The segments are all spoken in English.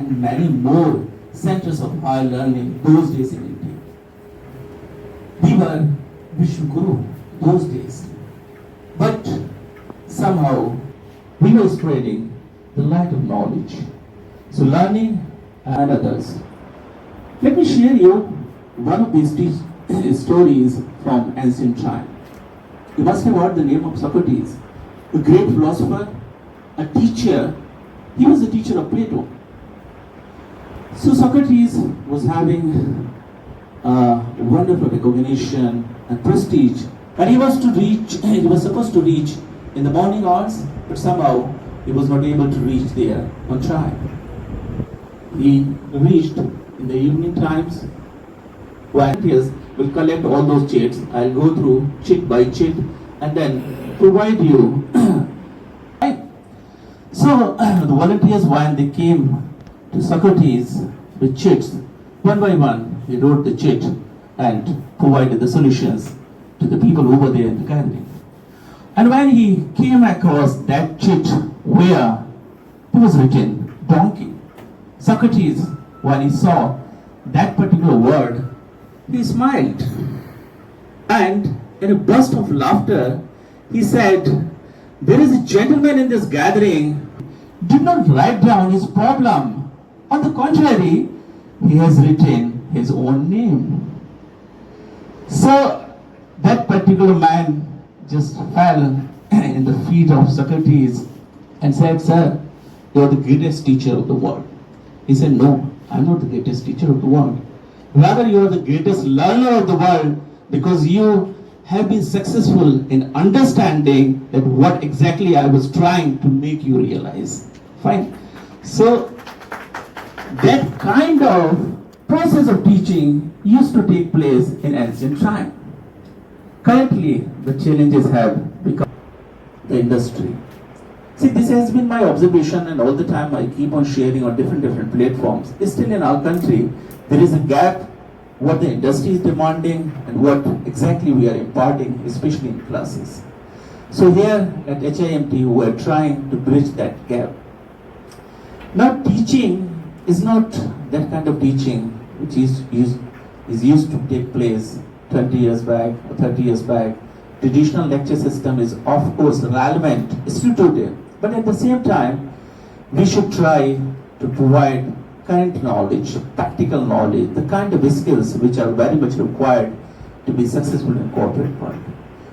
and many more centers of higher learning those days in India. We were Vishnu those days. But somehow we were spreading the light of knowledge. So learning and others. Let me share you one of these stories from ancient time. You must have heard the name of Socrates, a great philosopher, a teacher. He was a teacher of Plato. So Socrates was having wonderful recognition and prestige, and he was supposed to reach in the morning hours, but somehow he was not able to reach there on time. He reached in the evening times. Volunteers will collect all those chits. I'll go through chit by chit and then provide you. So the volunteers, when they came to Socrates with chits, one by one he wrote the chit and provided the solutions to the people who were there in the gathering. And when he came across that chit where it was written donkey, Socrates, when he saw that particular word, he smiled. And in a burst of laughter, he said, "There is a gentleman in this gathering did not write down his problem. On the contrary, he has written his own name." So that particular man just fell in the feet of Socrates and said, "Sir, you are the greatest teacher of the world." He said, "No, I am not the greatest teacher of the world. Rather, you are the greatest learner of the world, because you have been successful in understanding that what exactly I was trying to make you realize." Fine. So that kind of process of teaching used to take place in ancient time. Currently, the challenges have become the industry. See, this has been my observation, and all the time I keep on sharing on different platforms. Still in our country, there is a gap what the industry is demanding and what exactly we are imparting, especially in classes. So here at HIMT, we are trying to bridge that gap. Now, teaching is not that kind of teaching which is used to take place 20 years back or 30 years back. Traditional lecture system is of course relevant, still today, but at the same time, we should try to provide current knowledge, practical knowledge, the kind of skills which are very much required to be successful in corporate world.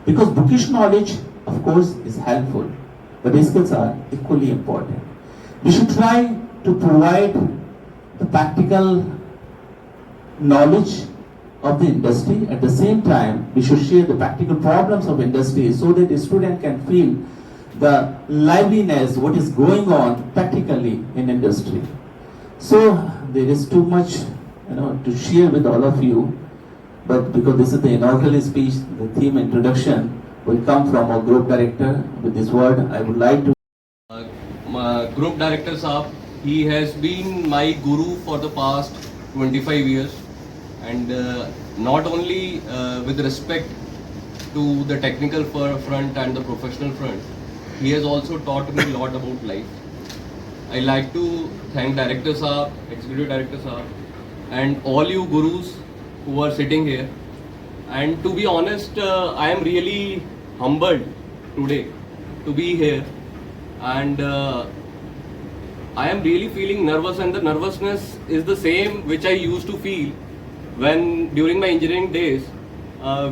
Because bookish knowledge, of course, is helpful, but skills are equally important. We should try to provide the practical knowledge of the industry. At the same time, we should share the practical problems of industry so that the student can feel the liveliness, what is going on practically in industry. So there is too much, to share with all of you, but because this is the inaugural speech, the theme introduction will come from our group director. With this word, I would like to. Group director Saab, he has been my guru for the past 25 years, and not only with respect to the technical front and the professional front, he has also taught me a lot about life. I like to thank Director Saab, Executive Director Saab, and all you gurus who are sitting here. And to be honest, I am really humbled today to be here, and I am really feeling nervous, and the nervousness is the same which I used to feel when during my engineering days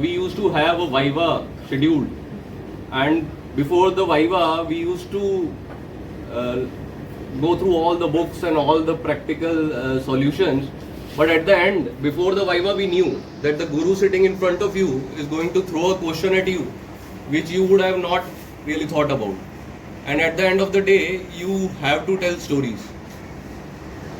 we used to have a Viva scheduled, and before the Viva we used to go through all the books and all the practical solutions, but at the end, before the Viva, we knew that the guru sitting in front of you is going to throw a question at you which you would have not really thought about, and at the end of the day you have to tell stories.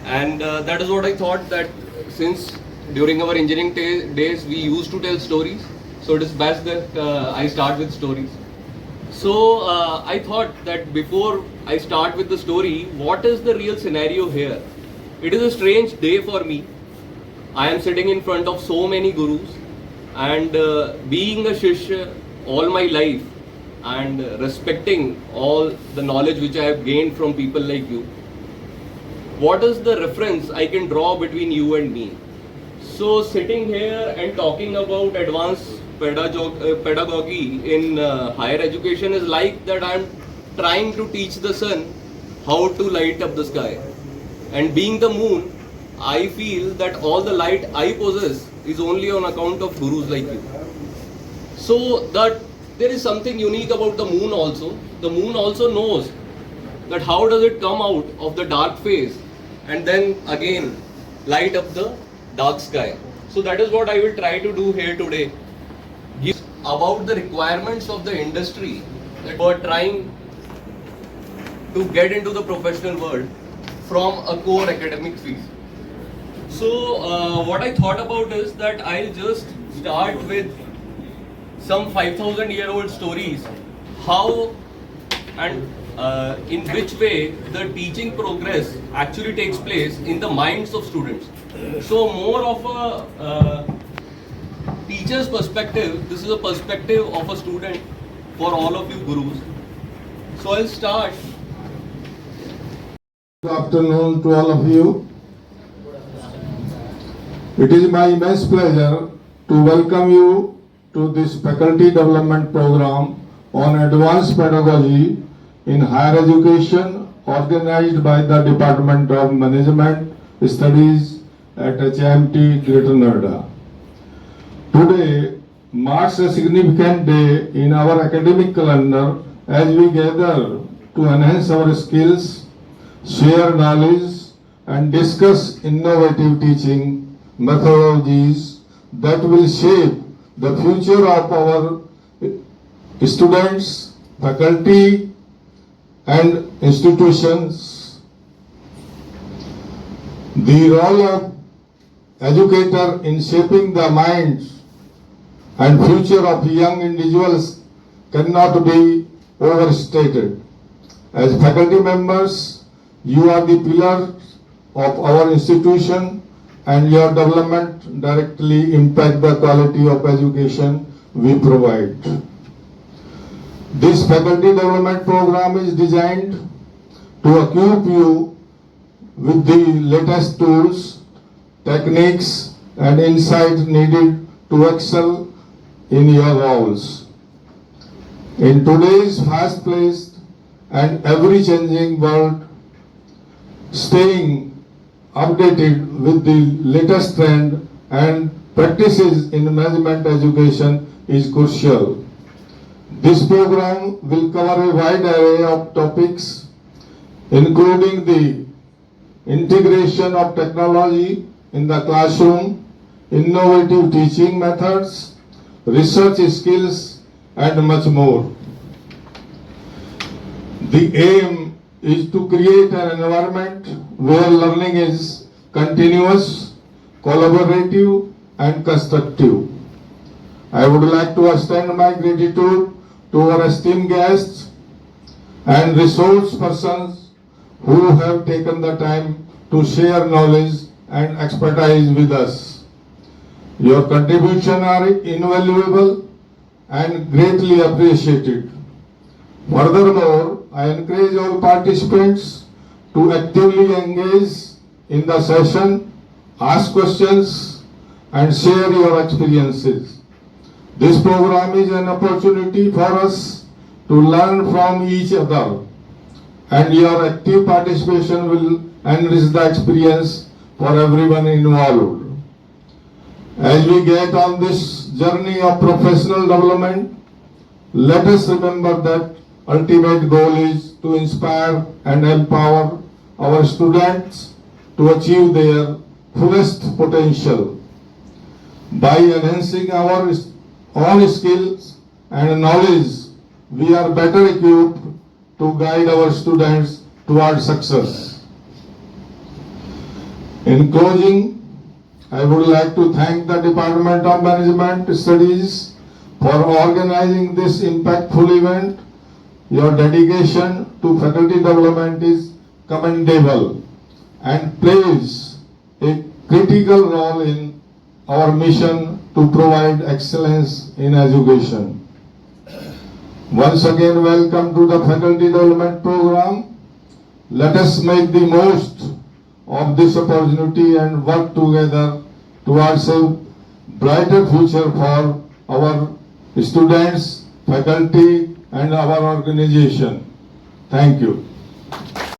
And that is what I thought, that since during our engineering days we used to tell stories, so it is best that I start with stories. So I thought that before I start with the story, what is the real scenario here? It is a strange day for me. I am sitting in front of so many gurus, and being a Shishya all my life and respecting all the knowledge which I have gained from people like you, what is the reference I can draw between you and me? So sitting here and talking about advanced pedagogy in higher education is like that I'm trying to teach the sun how to light up the sky. And being the moon, I feel that all the light I possess is only on account of gurus like you. So that there is something unique about the moon also. The moon also knows that how does it come out of the dark phase and then again light up the dark sky. So that is what I will try to do here today. Give about the requirements of the industry that we're trying to get into the professional world from a core academic field. So what I thought about is that I'll just start with some 5,000-year-old stories, how and in which way the teaching progress actually takes place in the minds of students. So more of a teacher's perspective, this is a perspective of a student for all of you gurus. So I'll start. Good afternoon to all of you. It is my immense pleasure to welcome you to this faculty development program on advanced pedagogy in higher education organized by the Department of Management Studies at HIMT Greater Noida. Today marks a significant day in our academic calendar as we gather to enhance our skills, share knowledge, and discuss innovative teaching methodologies that will shape the future of our students, faculty, and institutions. The role of educator in shaping the minds and future of young individuals cannot be overstated. As faculty members, you are the pillars of our institution, and your development directly impact the quality of education we provide. This faculty development program is designed to equip you with the latest tools, techniques, and insight needed to excel in your roles. In today's fast-paced and ever-changing world, staying updated with the latest trend and practices in management education is crucial. This program will cover a wide array of topics, including the integration of technology in the classroom, innovative teaching methods, research skills, and much more. The aim is to create an environment where learning is continuous, collaborative, and constructive. I would like to extend my gratitude to our esteemed guests and resource persons who have taken the time to share knowledge and expertise with us. Your contributions are invaluable and greatly appreciated. Furthermore, I encourage all participants to actively engage in the session, ask questions, and share your experiences. This program is an opportunity for us to learn from each other, and your active participation will enrich the experience for everyone involved. As we get on this journey of professional development, let us remember that ultimate goal is to inspire and empower our students to achieve their fullest potential. By enhancing our own skills and knowledge, we are better equipped to guide our students toward success. In closing, I would like to thank the Department of Management Studies for organizing this impactful event. Your dedication to faculty development is commendable and plays a critical role in our mission to provide excellence in education. Once again, welcome to the Faculty Development Program. Let us make the most of this opportunity and work together towards a brighter future for our students, faculty, and our organization. Thank you.